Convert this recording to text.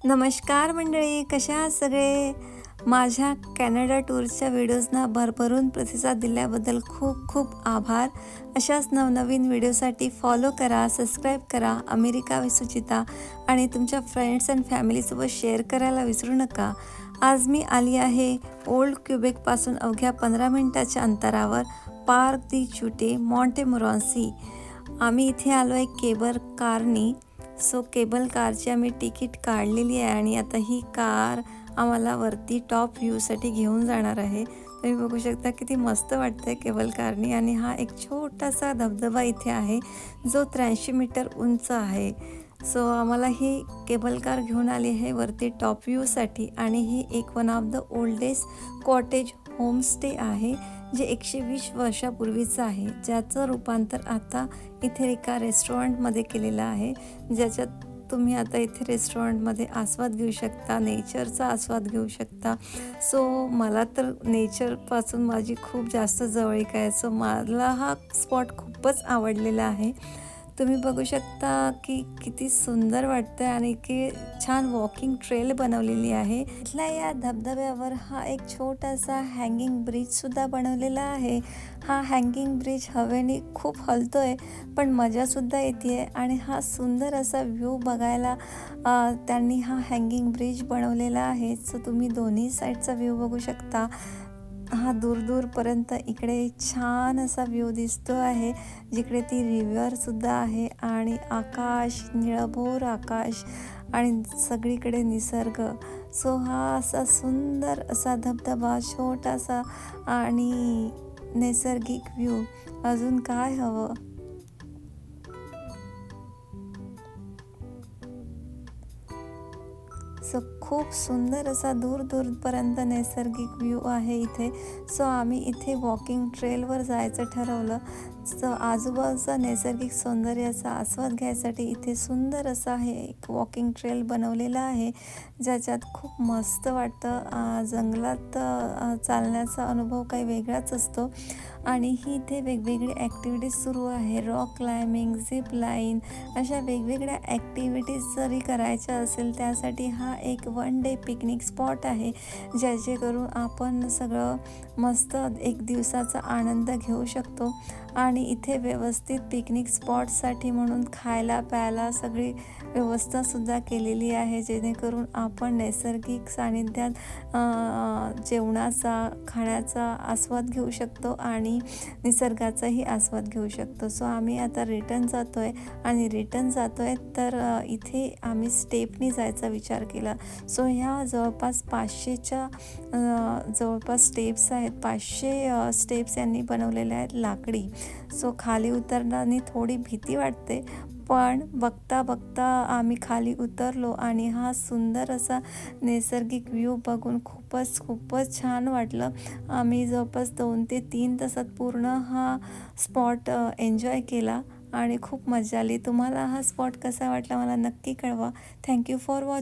नमस्कार मंडळी, कशा आहात सगळे? माझ्या कॅनडा टूरच्या व्हिडिओजना भरभरून प्रतिसाद दिल्याबद्दल खूप खूप आभार. अशाच नवनवीन व्हिडिओसाठी फॉलो करा, सबस्क्राईब करा अमेरिका विथ सुचिता आणि तुमच्या फ्रेंड्स अँड फॅमिलीसोबत शेअर करायला विसरू नका. आज मी आली आहे ओल्ड क्युबेकपासून अवघ्या 15 मिनिटाच्या अंतरावर पार्क दी चुटे मॉन्टेमोरॉन्सी. आम्ही इथे आलो आहे केबल कारनी. केबल कारची आम्ही तिकीट काढलेली आहे आणि आता ही कार आम्हाला वरती टॉप व्ह्यूसाठी घेऊन जाणार आहे. तुम्ही बघू शकता किती मस्त वाटतंय केबल कारनी. आणि हा एक छोटासा धबधबा इथे आहे जो 83 मीटर उंच आहे. आम्हाला ही केबल कार घेऊन आली आहे वरती टॉप व्ह्यूसाठी. आणि ही एक one of the oldest cottage homestay आहे जे 120 वर्षापूर्वीचं आहे, ज्याचं रूपांतर आता इथे एका रेस्टॉरंटमध्ये केलेलं आहे, ज्याच्यात तुम्ही आता इथे रेस्टॉरंटमध्ये आस्वाद घेऊ शकता, नेचरचा आस्वाद घेऊ शकता. मला तर नेचरपासून माझी खूप जास्त जवळीक आहे. मला हा स्पॉट खूपच आवडलेला आहे. तुम्ही बघू शकता की किती सुंदर वाटतं आणि की छान वॉकिंग ट्रेल बनवलेली आहे. इथल्या या धबधब्यावर हा एक छोटासा हँगिंग ब्रिजसुद्धा बनवलेला आहे. हा हँगिंग ब्रिज हवेने खूप हलतोय पण मजासुद्धा येते आहे. आणि हा सुंदर असा व्ह्यू बघायला त्यांनी हा हँगिंग ब्रिज बनवलेला आहे. तुम्ही दोन्ही साईडचा व्ह्यू बघू शकता. हा दूरपर्यंत इकडे छान असा व्ह्यू दिसतो आहे, जिकडे ती रिव्हरसुद्धा आहे आणि आकाश, निळभोर आकाश आणि सगळीकडे निसर्ग. हा असा सुंदर असा धबधबा, छोटासा आणि नैसर्गिक व्ह्यू. अजून काय हवं? खूप सुंदर असा दूरपर्यंत नैसर्गिक व्ह्यू आहे इथे. आम्ही इथे वॉकिंग ट्रेलवर जायचं ठरवलं. आजूबाजूचा नैसर्गिक सौंदर्याचा आस्वाद घ्यायसाठी इथे सुंदर असा हे एक वॉकिंग ट्रेल बनवलेला आहे, ज्याच्यात खूप मस्त वाटतं. जंगलात चालण्याचा अनुभव काही वेगळाच असतो. आणि ही इथे वेगवेगळी ॲक्टिव्हिटीज सुरू आहे. रॉक क्लाइम्बिंग, झिप लाईन, अशा वेगवेगळ्या ॲक्टिव्हिटीज जरी करायच्या असेल त्यासाठी हा एक 1 डे पिकनिक स्पॉट आहे, जेणेकरून आपण सगळं मस्त एक दिवसाचा आनंद घेऊ शकतो. आणि इथे व्यवस्थित पिकनिक स्पॉटसाठी म्हणून खायला प्यायला सगळी व्यवस्थासुद्धा केलेली आहे, जेणेकरून आपण नैसर्गिक सानिध्यात जेवणाचा, खाण्याचा आस्वाद घेऊ शकतो आणि निसर्गाचाही आस्वाद घेऊ शकतो. आम्ही आता रिटर्न जातो आहे तर इथे आम्ही स्टेपनी जायचा विचार केला. ह्या जवळपास 500च्या जवळपास स्टेप्स आहेत. 500 स्टेप्स यांनी बनवलेल्या आहेत लाकडी. खाली उतरताना थोडी भीती वाटते, पण बघता आम्ही खाली उतरलो आणि हा सुंदर असा नैसर्गिक व्ह्यू बघून खूपच छान वाटलं. आम्ही जवळपास 2 ते 3 तासात पूर्ण हा स्पॉट एन्जॉय केला आणि खूप मजा आली. तुम्हाला हा स्पॉट कसा वाटला मला नक्की कळवा. Thank you for watching.